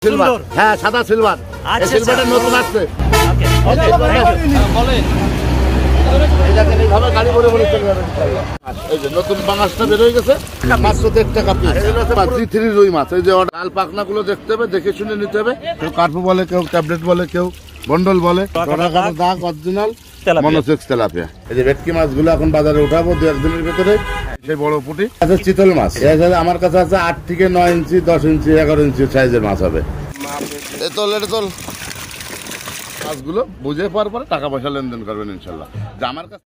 Silver, হ্যাঁ সাদা silver. এই সিলভারটা নতুন আসছে। এই যে নতুন পাঙাশটা বের হয়ে গেছে, মাত্র 1.5 টাকা পিস। G3 রুই মাছ। এই যে ডাল পাখনা গুলো দেখতে হবে, দেখে শুনে নিতে হবে। কেউ কার্পু বলে, কেউ ট্যাবলেট বলে, কেউ বন্ডল বলে। দাগ অরিজিনাল মনোসেক্স তেলাপিয়া। এই যে ভেটকি মাছগুলো এখন বাজারে উঠাবো 2-1 দিনের ভিতরে। সেই বড় পুঁটি আছে চিতল মাছ। আমার কাছে আছে 8 থেকে 9 ইঞ্চি, 10 ইঞ্চি, 11 ইঞ্চি সাইজের মাছ হবে। মাছগুলো বুঝে পাওয়ার পরে টাকা পয়সা লেনদেন করবেন ইনশাল্লাহ। আমার কাছে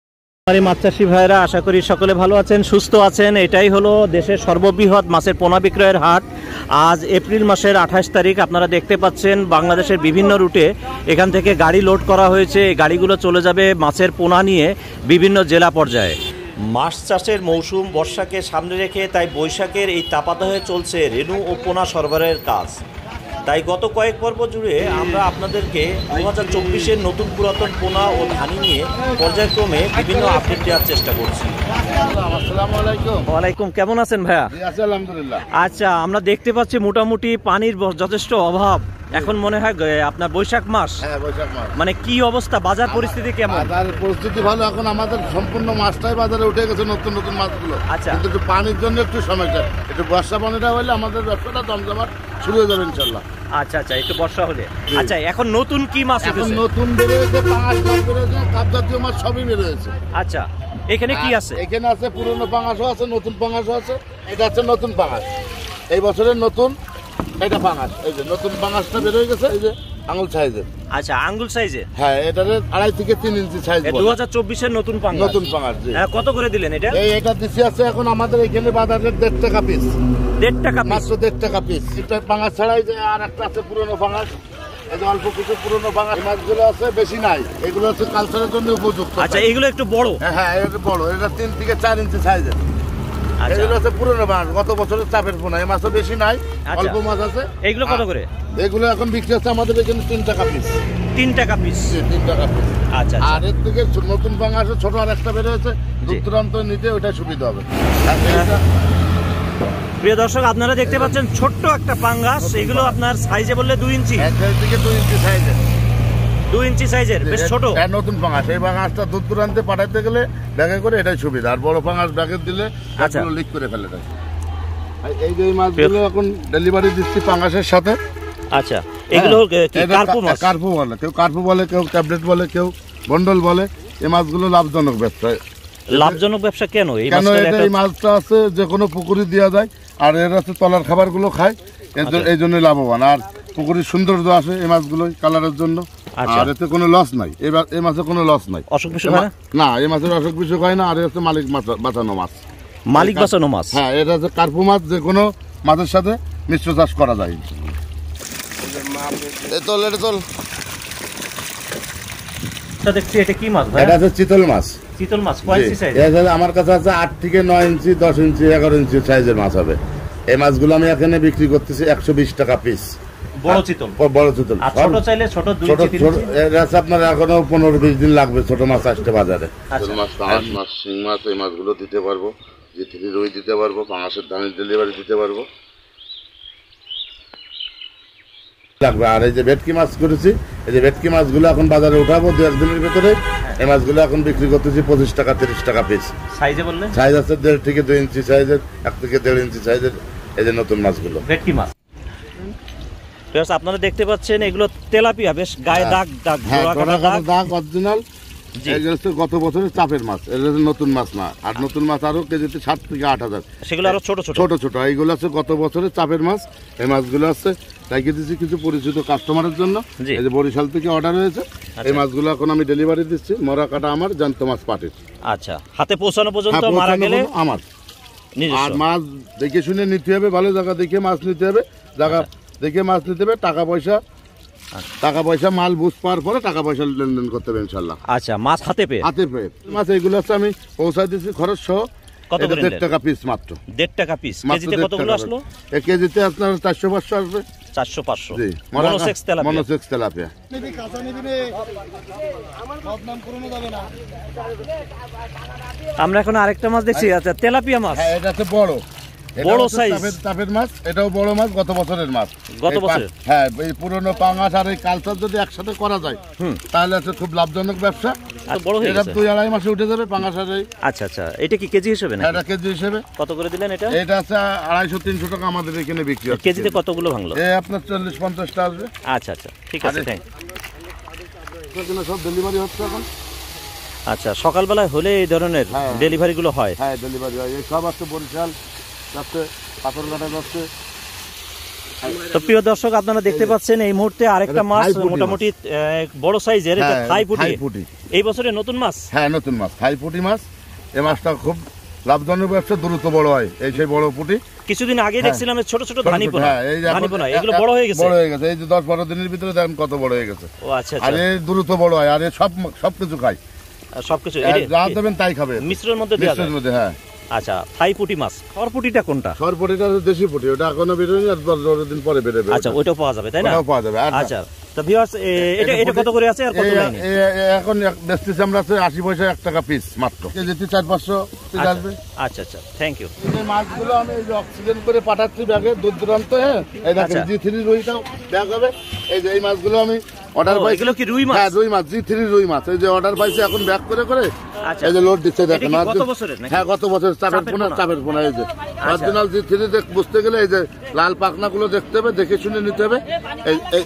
মাছ চাষি ভাইরা, আশা করি সকলে ভালো আছেন, সুস্থ আছেন। এটাই হলো দেশের সর্ববৃহৎ মাছের পোনা বিক্রয়ের হাট। আজ এপ্রিল মাসের 28 তারিখ। আপনারা দেখতে পাচ্ছেন বাংলাদেশের বিভিন্ন রুটে এখান থেকে গাড়ি লোড করা হয়েছে। এই গাড়িগুলো চলে যাবে মাছের পোনা নিয়ে বিভিন্ন জেলা পর্যায়ে। মাছ চাষের মৌসুম বর্ষাকে সামনে রেখে তাই বৈশাখের এই তাপাদহে চলছে রেণু ও পোনা সরবরাহের কাজ। তাই গত কয়েক পর্ব জুড়ে আমরা আপনাদেরকে 2024-এর নতুন পুরাতন পোনা ও ধানি নিয়ে পর্যায়ক্রমে বিভিন্ন আপডেট দেওয়ার চেষ্টা করছি। ওয়ালাইকুম, কেমন আছেন ভাইয়া? আলহামদুলিল্লাহ। আচ্ছা, আমরা দেখতে পাচ্ছি মোটামুটি পানির যথেষ্ট অভাব। এখন মনে হয় আপনার বৈশাখ মাস। হ্যাঁ, বৈশাখ মাস। মানে কি অবস্থা, বাজার পরিস্থিতি কেমন? বাজার পরিস্থিতি ভালো। এখন আমাদের সম্পূর্ণ মাছটাই বাজারে উঠে গেছে, নতুন নতুন মাছগুলো। আচ্ছা, কিন্তু একটু পানির জন্য একটু সমস্যা। একটু বর্ষা পানিটা হলে আমাদের ব্যবসাটা জমজমাট শুরু হয়ে যাবে ইনশাল্লাহ। আচ্ছা আচ্ছা, একটু বর্ষা হলে। আচ্ছা, এখন নতুন কি মাছ এখন নতুন বেরিয়েছে, পাঙাশ মাছ বেরিয়েছে, কাপ জাতীয় মাছ সবই বেরিয়েছে। আচ্ছা, এখানে কি আছে? এখানে আছে পুরনো পাঙাশও আছে, নতুন পাঙাশও আছে। এটা হচ্ছে নতুন পাঙাশ, এই বছরের নতুন। এটা পাঙাশ। এই যে নতুন পাঙাশটা বের হয়ে গেছে, এই যে আঙুল সাইজের। আচ্ছা, আঙ্গুল সাইজে। হ্যাঁ, এটার 2.5 থেকে 3 ইঞ্চি সাইজ। 2024-এর নতুন পাঙাশ। নতুন পাঙাশ। কত করে দিলেন এটা? এটা দিছি আছে এখন আমাদের এখানে বাজারে 1.5 টাকা পিস। 1.5 টাকা, মাত্র 1.5 টাকা পিস। এটা পাঙাশ ছাড়াই যে আর একটা আছে পুরনো পাঙাশ। এই যে অল্প কিছু পুরনো পাঙাশ মাছগুলো আছে, বেশি নাই। এগুলো হচ্ছে কালচারের জন্য উপযুক্ত। আচ্ছা, এগুলো একটু বড়। হ্যাঁ, এটা বড়। এটা 3 থেকে 4 ইঞ্চি সাইজের। এগুলো হচ্ছে পুরনো মাছ, গত বছরের চাপের পোনা। এই মাছও বেশি নাই, অল্প মাছ আছে। এগুলো কত করে? এগুলো এখন বিক্রি হচ্ছে আমাদের এখানে 3 টাকা পিস। 3 টাকা পিস? 3 টাকা পিস। আচ্ছা, আর এর থেকে নতুন পাঙাশ ছোট আর একটা বের হয়েছে, দূর দূরান্ত নিতে ওইটা সুবিধা হবে। প্রিয় দর্শক, আপনারা দেখতে পাচ্ছেন ছোট্ট একটা পাঙ্গাস। এগুলো আপনার সাইজে বললে 2 ইঞ্চি। 1 থেকে 2 ইঞ্চি সাইজের। 2 ইঞ্চি সাইজের, বেশ ছোট। নতুন পাঙাশ। এই পাঙাশটা দূর দূরান্তে পাঠাতে গেলে ব্যাগে করে এটাই সুবিধা। আর বড় পাঙাশ ব্যাগে দিলে গাছগুলো লিক করে ফেলে দেয়। এই যে মাছগুলো এখন ডেলিভারি দিচ্ছি পাঙাশের সাথে। আচ্ছা, এগুলো কার্পু মাছ। কার্পু বলে, কেউ কার্পু বলে, কেউ ট্যাবলেট বলে, কেউ বন্ডল বলে। এই মাছগুলো লাভজনক ব্যবসা। লাভজনক ব্যবসা কেন? এই মাছটা আছে যে কোনো পুকুরে দেওয়া যায়, আর এর আছে তলার খাবারগুলো খায়, এই জন্য লাভবান। আর পুকুরের সৌন্দর্য আসে এই মাছগুলো কালারের জন্য। আর এতে কোনো লস নাই, এই মাছে কোনো লস নাই। অসুখ বিসুখ হয় না, এই মাছের অসুখ বিসুখ হয় না। আর হচ্ছে মালিক বাঁচানো মাছ। মালিক বাঁচানো মাছ। হ্যাঁ, এটা হচ্ছে কার্পু মাছ, যে কোনো মাছের সাথে মিশ্র চাষ করা যায়। দেখছি এটা কি মাছ ভাই? এটা হচ্ছে চিতল মাছ। চিতল মাছ কয় ইঞ্চি সাইজ? আমার কাছে আছে 8 থেকে 9 ইঞ্চি, 10 ইঞ্চি, 11 ইঞ্চি সাইজের মাছ হবে। এই মাছগুলো আমি এখানে বিক্রি করতেছি 120 টাকা পিস। বড় চিতল? বড় চিতল। আর ছোট চাইলে ছোট 2 ইঞ্চি 3 ইঞ্চি। এটা আপনার এখনো 15-20 দিন লাগবে ছোট মাছ আসতে বাজারে। ছোট মাছ, পাঙাশ মাছ, শিং মাছ, এই মাছগুলো দিতে পারবো। G3 রুই দিতে পারবো, পাঙাশের ধানের ডেলিভারি দিতে পারবো লাগবে। আর এই যে ভেটকি মাছ করেছি, এই যে ভেটকি মাছগুলো এখন বাজারে উঠাবো 2-1 দিনের ভিতরে। এই মাছগুলো এখন বিক্রি করতেছি 25 টাকা 30 টাকা পিস। সাইজে বললেন? সাইজ আছে 1.5 থেকে 2 ইঞ্চি সাইজের, 1 থেকে 1.5 ইঞ্চি সাইজের। এই যে নতুন মাছগুলো ভেটকি মাছ। আপনারা দেখতে পাচ্ছেন এগুলো তেলাপিয়া, বেশ গায়ে দাগ দাগ, দাগ অরিজিনাল। গত বছরের চাপের মাছ, এটা নতুন মাছ না। আর নতুন মাছ আরো কেজিতে 7 থেকে 8,000। সেগুলো আরো ছোট ছোট ছোট ছোট। এইগুলো আছে গত বছরের চাপের মাছ। এই মাছগুলো আছে রেখে দিচ্ছি কিছু পরিচিত কাস্টমারের জন্য। এই যে বরিশাল থেকে অর্ডার হয়েছে, এই মাছগুলো এখন আমি ডেলিভারি দিচ্ছি। মরা কাটা আমার, জ্যান্ত মাছ পাটির। আচ্ছা, হাতে পৌঁছানো পর্যন্ত মারা গেলে আমার। আর মাছ দেখে শুনে নিতে হবে, ভালো জায়গা দেখে মাছ নিতে হবে, জায়গা দেখে মাছ নিতে হবে। টাকা পয়সা মাল বুঝ পাওয়ার পরে টাকা পয়সা লেনদেন করতে হবে ইনশাল্লাহ। আচ্ছা, মাছ হাতে পেয়ে মাছ এইগুলো হচ্ছে আমি পৌঁছাই দিচ্ছি খরচ সহ। 1.5 টাকা পিস মাত্র। 1.5 টাকা পিস। কেজিতে কতগুলো আসলো? কেজিতে আপনার 400-500 আসবে। 400-500। জি, মনোসেক্স তেলাপিয়া। আমরা এখন আরেকটা মাছ দেখছি। আচ্ছা, তেলাপিয়া মাছ। হ্যাঁ, এটা হচ্ছে বড়। বড় সাইজ চাপের মাছ, এটাও বড় মাছ, গত বছরের মাছ। গত বছর? হ্যাঁ, এই পুরনো পাঙাশ আর এই কালচার যদি একসাথে করা যায় তাহলে হচ্ছে খুব লাভজনক ব্যবসা। বড় হয়ে এটা গেছে? 2-2.5 মাসে উঠে যাবে পাঙাশ আর এই। আচ্ছা আচ্ছা, এটা কি কেজি হিসেবে না? এটা কেজি হিসেবে। কত করে দিলেন এটা? এটা আছে 250-300 টাকা আমাদের এখানে বিক্রি হচ্ছে। কেজিতে কতগুলো ভাঙলো? এই আপনার 40-50টা আসবে। আচ্ছা আচ্ছা, ঠিক আছে, থ্যাংক। সব ডেলিভারি হচ্ছে এখন। আচ্ছা, সকালবেলায় হলে এই ধরনের ডেলিভারি গুলো হয়? হ্যাঁ, ডেলিভারি হয়। এই সব আছে, বরিশাল যাচ্ছে, পাথরঘাটা যাচ্ছে। তো প্রিয় দর্শক, আপনারা দেখতে পাচ্ছেন এই মুহূর্তে আরেকটা মাছ মোটামুটি বড় সাইজের, এটা থাই পুঁটি। এই বছরের নতুন মাছ? হ্যাঁ, নতুন মাছ, থাই পুঁটি মাছ। এই মাছটা খুব লাভজনক ব্যবসা, দ্রুত বড় হয়। এই সেই বড় পুঁটি। কিছুদিন আগে দেখছিলাম ছোট ছোট ধানিপোনা, এগুলো বড় হয়ে গেছে? বড় হয়ে গেছে, এই যে 10-12 দিনের ভিতরে দেখেন কত বড় হয়ে গেছে। ও আচ্ছা আর আচ্ছা, এই দ্রুত বড় হয়, আর সবকিছু খায়, সবকিছু যা দেবেন তাই খাবে। মিশ্রের মধ্যে দেওয়া যায়? মিশ্রের মধ্যে, হ্যাঁ। আচ্ছা, থাই পুঁটি মাছ। সরপুটিটা কোনটা? সরপুটিটা দেশি পুঁটি, ওটা এখনো বেরোয়নি, আর 10-12 দিন পরে বেরোবে। আচ্ছা, ওইটাও পাওয়া যাবে তাই না? ওটাও পাওয়া যাবে। আচ্ছা, তো ভিউয়ার্স, এটা কত করে আছে আর কত লাইনে? এখন বেচতেছি আমরা 80 পয়সা 1 টাকা পিস মাত্র, কেজিতে 400-500 পিস আসবে। আচ্ছা আচ্ছা, থ্যাংক ইউ। এই মাছগুলো আমি এই যে অক্সিজেন করে পাঠাচ্ছি ব্যাগে দূর দূরান্ত। হ্যাঁ, এই দেখেন G3 রুইটাও ব্যাগ হবে। এই যে এই মাছগুলো আমি অর্ডার পাইছি। এগুলো কি রুই মাছ? হ্যাঁ, রুই মাছ, G3 রুই মাছ। এই যে অর্ডার পাইছি, এখন ব্যাগ করে করে এই যে লোড দিচ্ছে। দেখেন গত বছরের নাকি? হ্যাঁ, গত বছর চাপের পোনা। এই যে অরিজিনাল G3 বুঝতে গেলে এই যে লাল পাখনাগুলো দেখতে হবে, দেখে শুনে নিতে হবে।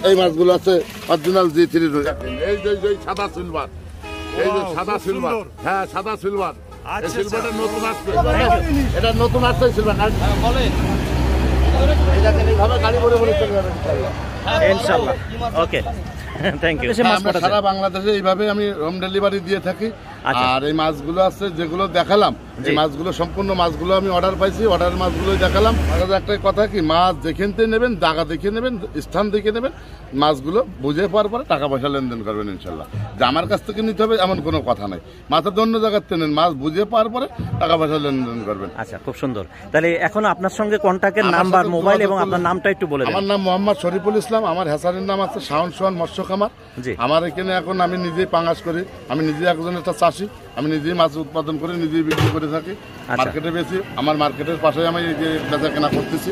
এই মাছগুলো আছে অরিজিনাল G3 রুই। এই যে সাদা সিলভার, এই যে সাদা সিলভার। হ্যাঁ, সাদা সিলভার। এই সিলভারটা নতুন আসছে, এটা নতুন আসছে সিলভার। বলেন, এইভাবে গাড়ি ভরে ভরে চলে যাবে ইনশাআল্লাহ। ওকে, থ্যাংক ইউ। সারা বাংলাদেশে এইভাবে আমি হোম ডেলিভারি দিয়ে থাকি। আর এই মাছগুলো আছে যেগুলো দেখালাম, এই মাছগুলো সম্পূর্ণ মাছগুলো আমি অর্ডার পাইছি, অর্ডার মাছগুলোই দেখালাম। একটাই কথা কি, মাছ যেখান থেকে নেবেন, জায়গা দেখে নেবেন, স্থান দেখে নেবেন, মাছগুলো বুঝে পাওয়ার পরে টাকা পয়সা লেনদেন করবেন ইনশাল্লাহ। যে আমার কাছ থেকে নিতে হবে এমন কোনো কথা নাই, মাছের অন্য জায়গার থেকে নেন, মাছ বুঝে পাওয়ার পরে টাকা পয়সা লেনদেন করবেন। আচ্ছা, খুব সুন্দর। তাহলে এখন আপনার সঙ্গে কন্ট্যাক্টের নাম্বার, মোবাইল এবং আপনার নামটা একটু বলে দেন। আমার নাম মোহাম্মদ শরীফুল ইসলাম, আমার হ্যাসারির নাম আছে শাওন সোহান মৎস্য খামার। আমার এখানে এখন আমি নিজেই পাঙাশ করি, আমি নিজে একজন একটা চাষি, আমি নিজেই মাছ উৎপাদন করে নিজেই বিক্রি করে থাকি, মার্কেটে বেশি। আমার মার্কেটের পাশে আমি এই যে বেচা কেনা করতেছি।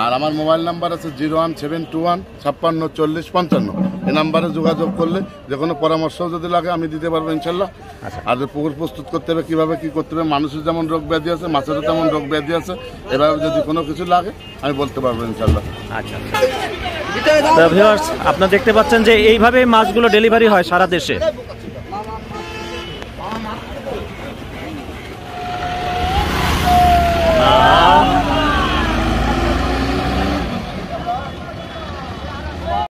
আর আমার মোবাইল নাম্বার আছে 01721564055। এই নাম্বারে যোগাযোগ করলে যে কোনো পরামর্শ যদি লাগে আমি দিতে পারবো ইনশাল্লাহ। আর পুকুর প্রস্তুত করতে হবে, কিভাবে কি করতে হবে, মানুষের যেমন রোগ ব্যাধি আছে, মাছেরও তেমন রোগ ব্যাধি আছে, এভাবে যদি কোনো কিছু লাগে আমি বলতে পারবো ইনশাল্লাহ। আচ্ছা, ভিউয়ার্স, আপনারা দেখতে পাচ্ছেন যে এইভাবে মাছগুলো ডেলিভারি হয় সারা দেশে।